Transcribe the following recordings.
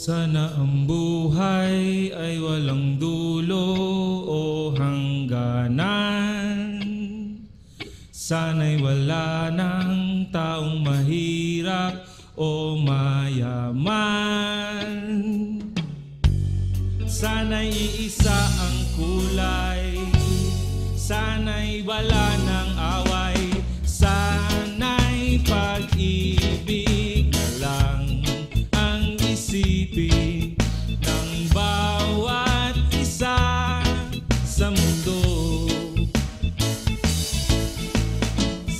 Sana ang buhay ay walang dulo o hangganan. Sana'y wala ng taong mahirap o mayaman. Sana'y iisa ang kulay, sana'y wala ng away, sana'y pag-ibig na lang ang isipin ng bawat isa sa mundo.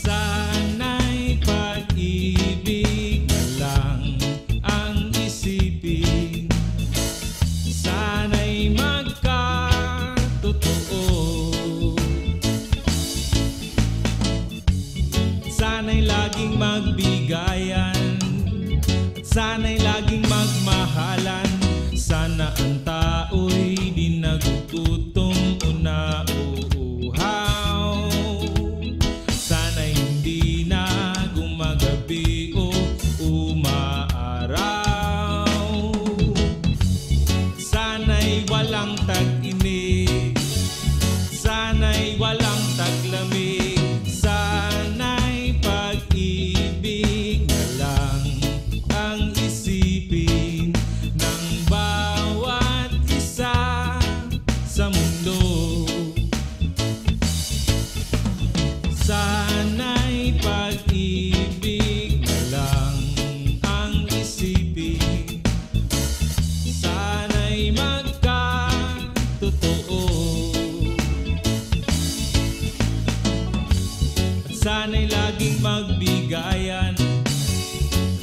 Sana'y pag-ibig na lang ang isipin, sana'y magkatotoo, sana'y laging magbigayan, sana'y laging magmahalan. Sana ang tao'y di nagugutom o nauuhaw, sana'y hindi na gumagabi o umaaraw, sana'y walang tag-init, sana'y walang taglamig, sana'y pag-ibig na lang ang isipin ng bawat isa sa mundo. Sana'y pag-ibig na lang ang isipin, sana'y magkatotoo, at sana'y laging magbigayan,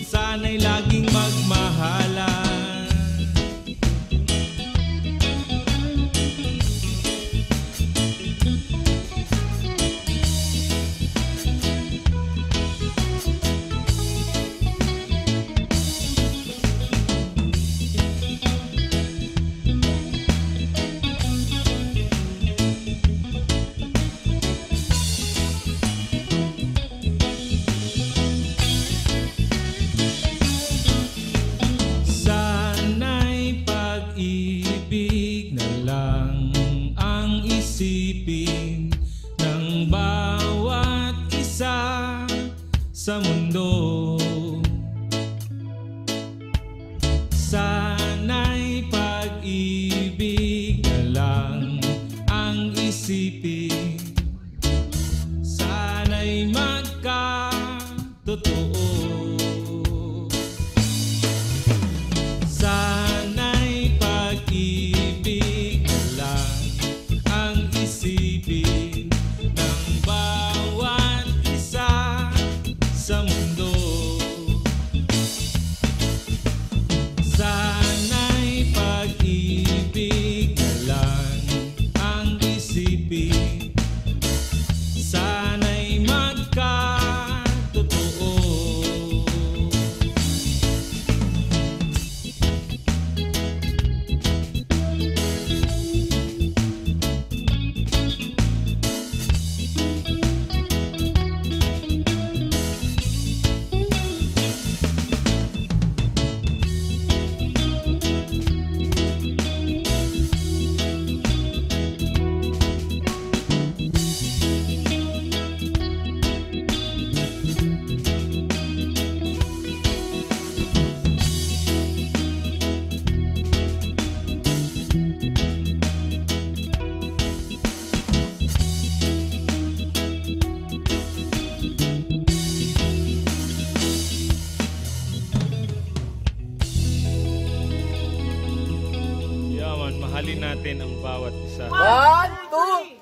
sana'y laging magmahalan. Sana'y pag-ibig na lang ang isipin ng bawat isa sa mundo. Sana'y pag-ibig na lang ang isipin, sana'y magkatotoo, sana'y pag-ibig na lang ang isipin ng bawat isa sa mundo. Sana'y pag-ibig na lang ang isipin, sana'y magkatotoo. Yaman, mahalin natin ang bawat isa. 1, 2,